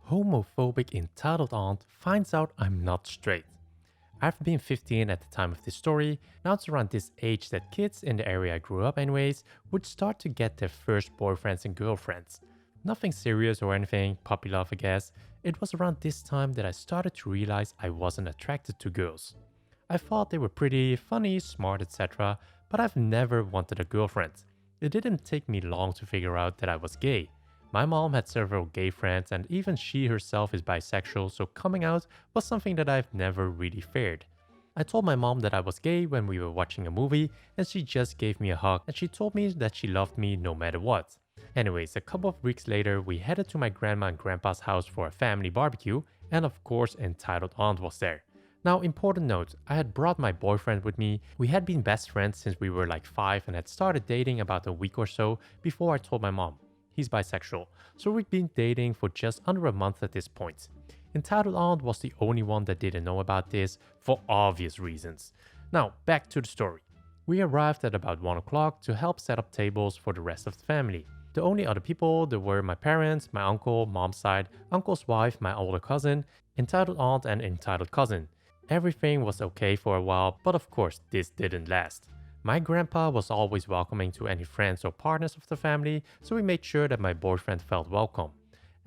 Homophobic entitled aunt finds out I'm not straight. I've been 15 at the time of this story. Now it's around this age that kids in the area I grew up anyways would start to get their first boyfriends and girlfriends. Nothing serious or anything, puppy love I guess. It was around this time that I started to realize I wasn't attracted to girls. I thought they were pretty, funny, smart, etc. But I've never wanted a girlfriend. It didn't take me long to figure out that I was gay. My mom had several gay friends and even she herself is bisexual, so coming out was something that I've never really feared. I told my mom that I was gay when we were watching a movie and she just gave me a hug and she told me that she loved me no matter what. Anyways, a couple of weeks later we headed to my grandma and grandpa's house for a family barbecue and of course entitled aunt was there. Now, important note, I had brought my boyfriend with me. We had been best friends since we were like 5 and had started dating about a week or so before I told my mom. He's bisexual, so we'd been dating for just under a month at this point. Entitled Aunt was the only one that didn't know about this for obvious reasons. Now, back to the story. We arrived at about 1 o'clock to help set up tables for the rest of the family. The only other people there were my parents, my uncle, mom's side, uncle's wife, my older cousin, entitled aunt and entitled cousin. Everything was okay for a while, but of course this didn't last. My grandpa was always welcoming to any friends or partners of the family, so we made sure that my boyfriend felt welcome.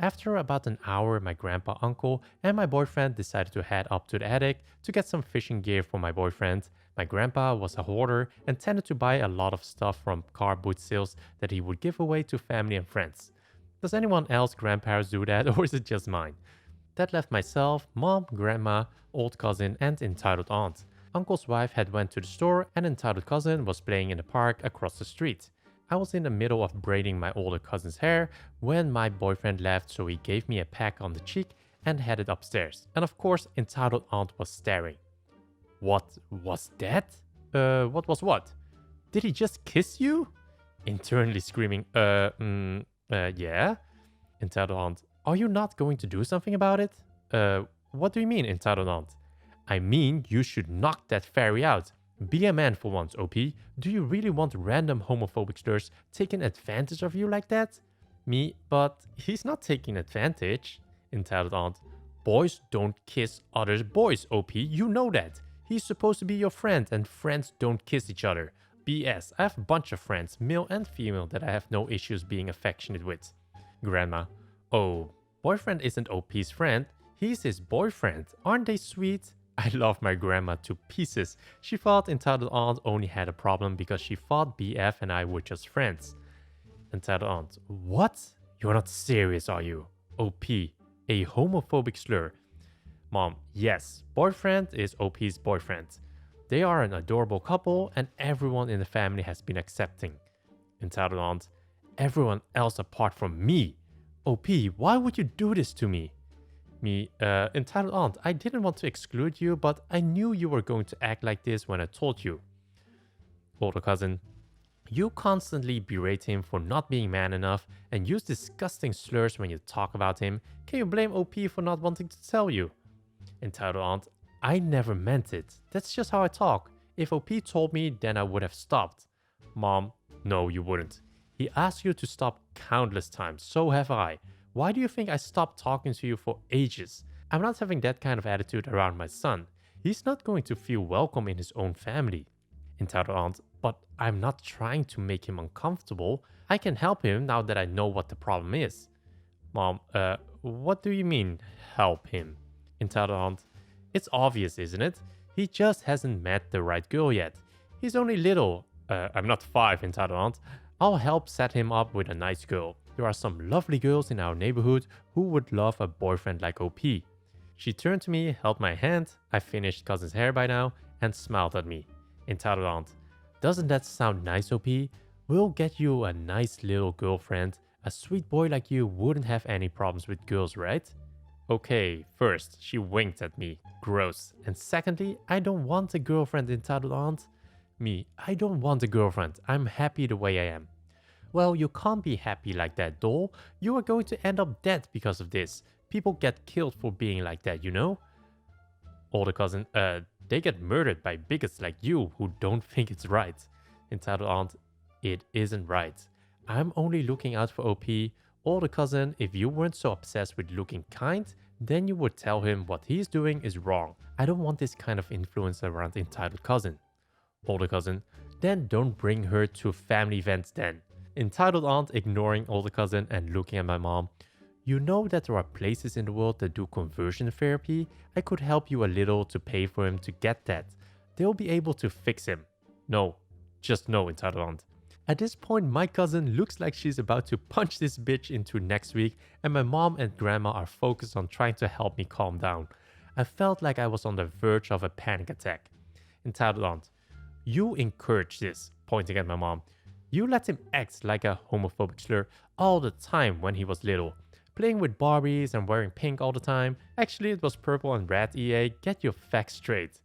After about an hour, my grandpa, uncle, and my boyfriend decided to head up to the attic to get some fishing gear for my boyfriend. My grandpa was a hoarder and tended to buy a lot of stuff from car boot sales that he would give away to family and friends. Does anyone else grandparents do that or is it just mine? That left myself, mom, grandma, old cousin, and entitled aunt. Uncle's wife had went to the store and entitled cousin was playing in the park across the street. I was in the middle of braiding my older cousin's hair when my boyfriend left, so he gave me a peck on the cheek and headed upstairs. And of course, entitled aunt was staring. What was that? What was what? Did he just kiss you? Internally screaming, yeah? Entitled aunt, are you not going to do something about it? What do you mean, entitled aunt? I mean, you should knock that fairy out. Be a man for once, OP. Do you really want random homophobic slurs taking advantage of you like that? Me, but he's not taking advantage. Entitled aunt. Boys don't kiss other boys, OP. You know that. He's supposed to be your friend and friends don't kiss each other. BS. I have a bunch of friends, male and female, that I have no issues being affectionate with. Grandma. Oh, boyfriend isn't OP's friend. He's his boyfriend. Aren't they sweet? I love my grandma to pieces. She thought entitled aunt only had a problem because she thought BF and I were just friends. Entitled aunt, what? You're not serious, are you? OP, a homophobic slur. Mom, yes, boyfriend is OP's boyfriend. They are an adorable couple and everyone in the family has been accepting. Entitled aunt, everyone else apart from me. OP, why would you do this to me? Me, entitled aunt, I didn't want to exclude you, but I knew you were going to act like this when I told you. Older cousin, you constantly berate him for not being man enough and use disgusting slurs when you talk about him. Can you blame OP for not wanting to tell you? Entitled aunt, I never meant it. That's just how I talk. If OP told me, then I would have stopped. Mom, no, you wouldn't. He asked you to stop countless times, so have I. Why do you think I stopped talking to you for ages? I'm not having that kind of attitude around my son. He's not going to feel welcome in his own family. Entitled aunt, but I'm not trying to make him uncomfortable. I can help him now that I know what the problem is. Mom, what do you mean, help him? Entitled aunt, it's obvious, isn't it? He just hasn't met the right girl yet. He's only little. I'm not 5, entitled aunt. I'll help set him up with a nice girl. There are some lovely girls in our neighborhood who would love a boyfriend like OP. She turned to me, held my hand, I finished cousin's hair by now, and smiled at me. Entitled aunt, doesn't that sound nice, OP? We'll get you a nice little girlfriend. A sweet boy like you wouldn't have any problems with girls, right? Okay, first, she winked at me. Gross. And secondly, I don't want a girlfriend, entitled aunt. Me, I don't want a girlfriend. I'm happy the way I am. Well, you can't be happy like that, doll. You are going to end up dead because of this. People get killed for being like that, you know? Older cousin, They get murdered by bigots like you who don't think it's right. Entitled aunt, it isn't right. I'm only looking out for OP. Older cousin, if you weren't so obsessed with looking kind, then you would tell him what he's doing is wrong. I don't want this kind of influence around entitled cousin. Older cousin, then don't bring her to family events then. Entitled aunt ignoring older cousin and looking at my mom. You know that there are places in the world that do conversion therapy? I could help you a little to pay for him to get that. They'll be able to fix him. No, just no, entitled aunt. At this point, my cousin looks like she's about to punch this bitch into next week, and my mom and grandma are focused on trying to help me calm down. I felt like I was on the verge of a panic attack. Entitled aunt, you encourage this, pointing at my mom. You let him act like a homophobic slur all the time when he was little. Playing with Barbies and wearing pink all the time. Actually, it was purple and red, EA. Get your facts straight.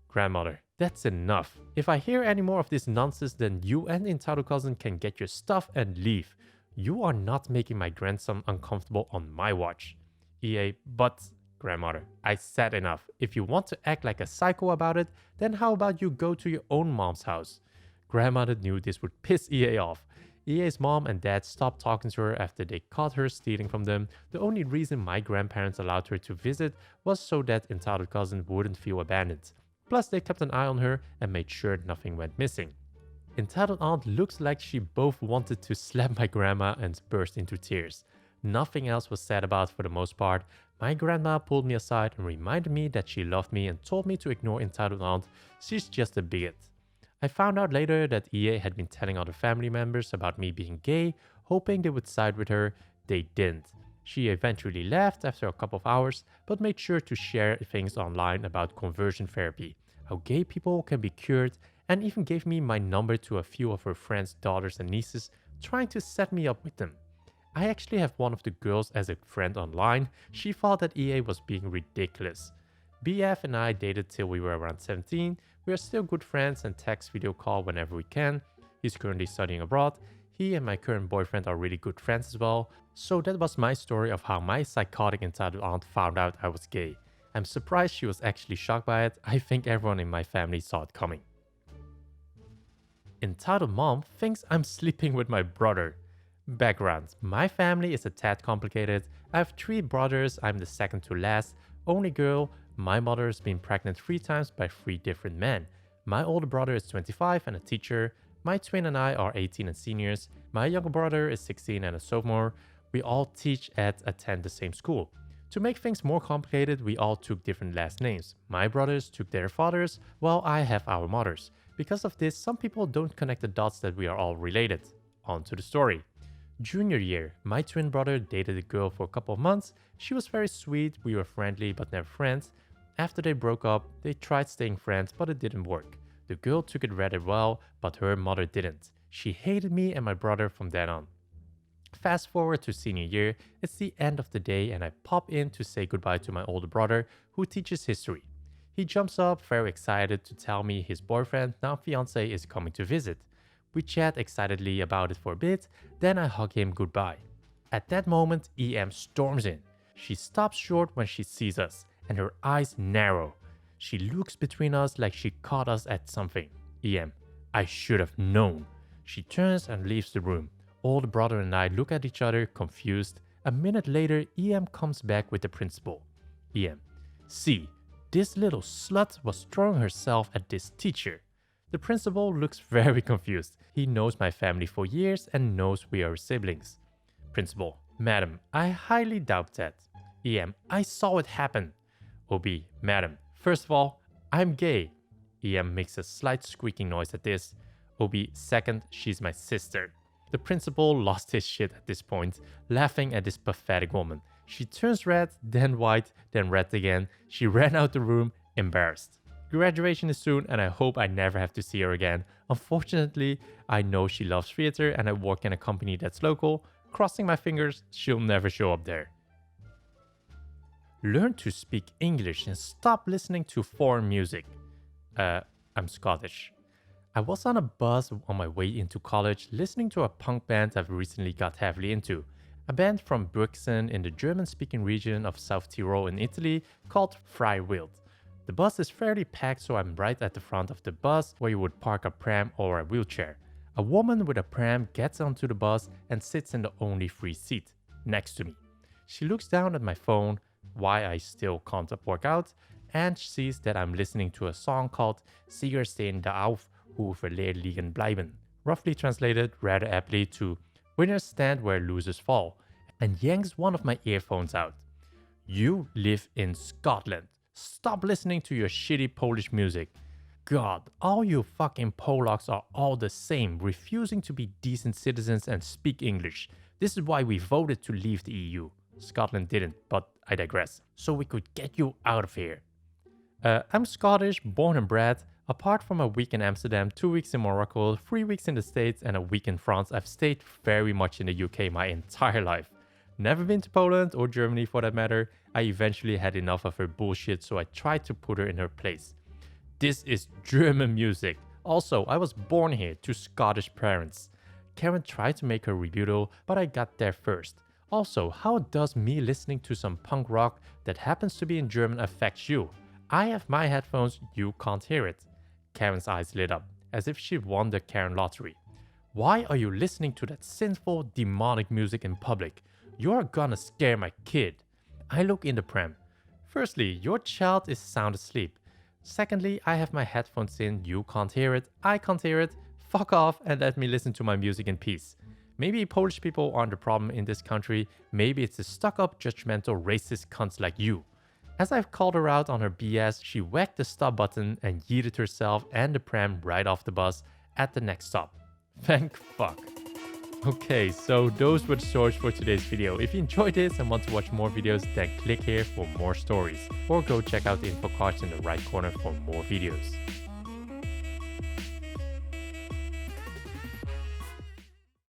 Grandmother, that's enough. If I hear any more of this nonsense, then you and entitled cousin can get your stuff and leave. You are not making my grandson uncomfortable on my watch. EA, but... Grandmother, I said enough. If you want to act like a psycho about it, then how about you go to your own mom's house? Grandmother knew this would piss EA off. EA's mom and dad stopped talking to her after they caught her stealing from them. The only reason my grandparents allowed her to visit was so that entitled cousin wouldn't feel abandoned. Plus, they kept an eye on her and made sure nothing went missing. Entitled aunt looks like she both wanted to slap my grandma and burst into tears. Nothing else was said about for the most part. My grandma pulled me aside and reminded me that she loved me and told me to ignore entitled aunt. She's just a bigot. I found out later that EA had been telling other family members about me being gay, hoping they would side with her. They didn't. She eventually left after a couple of hours, but made sure to share things online about conversion therapy, how gay people can be cured, and even gave me my number to a few of her friends' daughters and nieces, trying to set me up with them. I actually have one of the girls as a friend online. She thought that EA was being ridiculous. BF and I dated till we were around 17. We are still good friends and text video call whenever we can. He's currently studying abroad. He and my current boyfriend are really good friends as well. So that was my story of how my psychotic entitled aunt found out I was gay. I'm surprised she was actually shocked by it. I think everyone in my family saw it coming. Entitled mom thinks I'm sleeping with my brother. Background. My family is a tad complicated. I have 3 brothers, I'm the second to last, only girl. My mother has been pregnant 3 times by 3 different men. My older brother is 25 and a teacher. My twin and I are 18 and seniors. My younger brother is 16 and a sophomore. We all teach at attend the same school. To make things more complicated, we all took different last names. My brothers took their fathers, while I have our mothers. Because of this, some people don't connect the dots that we are all related. On to the story. Junior year, my twin brother dated a girl for a couple of months. She was very sweet, we were friendly but never friends. After they broke up, they tried staying friends but it didn't work. The girl took it rather well, but her mother didn't. She hated me and my brother from then on. Fast forward to senior year, it's the end of the day and I pop in to say goodbye to my older brother who teaches history. He jumps up very excited to tell me his boyfriend, now fiance, is coming to visit. We chat excitedly about it for a bit, then I hug him goodbye. At that moment, EM storms in. She stops short when she sees us, and her eyes narrow. She looks between us like she caught us at something. EM, I should have known. She turns and leaves the room. Older brother and I look at each other, confused. A minute later, EM comes back with the principal. EM, see, this little slut was throwing herself at this teacher. The principal looks very confused. He knows my family for years and knows we are siblings. Principal, Madam, I highly doubt that. EM, I saw it happen. OB, Madam, first of all, I'm gay. EM makes a slight squeaking noise at this. OB, second, she's my sister. The principal lost his shit at this point, laughing at this pathetic woman. She turns red, then white, then red again. She ran out the room, embarrassed. Graduation is soon and I hope I never have to see her again. Unfortunately, I know she loves theater and I work in a company that's local. Crossing my fingers, she'll never show up there. Learn to speak English and stop listening to foreign music. I'm Scottish. I was on a bus on my way into college listening to a punk band I've recently got heavily into. A band from Brixen in the German-speaking region of South Tyrol in Italy called Freiwild. The bus is fairly packed, so I'm right at the front of the bus where you would park a pram or a wheelchair. A woman with a pram gets onto the bus and sits in the only free seat, next to me. She looks down at my phone, why I still can't work out, and sees that I'm listening to a song called Siegers stehen da auf, hoe verleer liegen bleiben, roughly translated rather aptly to winners stand where losers fall, and yanks one of my earphones out. You live in Scotland. Stop listening to your shitty Polish music. God, all you fucking Polacks are all the same, refusing to be decent citizens and speak English. This is why we voted to leave the EU. Scotland didn't, but I digress. So we could get you out of here. I'm Scottish, born and bred. Apart from a week in Amsterdam, 2 weeks in Morocco, 3 weeks in the States, and a week in France, I've stayed very much in the UK my entire life. Never been to Poland or Germany for that matter. I eventually had enough of her bullshit, so I tried to put her in her place. This is German music. Also, I was born here to Scottish parents. Karen tried to make her rebuttal, but I got there first. Also, how does me listening to some punk rock that happens to be in German affect you? I have my headphones, you can't hear it. Karen's eyes lit up, as if she won the Karen lottery. Why are you listening to that sinful, demonic music in public? You're gonna scare my kid. I look in the pram. Firstly, your child is sound asleep. Secondly, I have my headphones in, you can't hear it, I can't hear it. Fuck off and let me listen to my music in peace. Maybe Polish people aren't the problem in this country, maybe it's the stuck-up, judgmental, racist cunts like you. As I've called her out on her BS, she whacked the stop button and yeeted herself and the pram right off the bus at the next stop. Thank fuck. Okay, so those were the stories for today's video. If you enjoyed this and want to watch more videos, then click here for more stories. Or go check out the info cards in the right corner for more videos.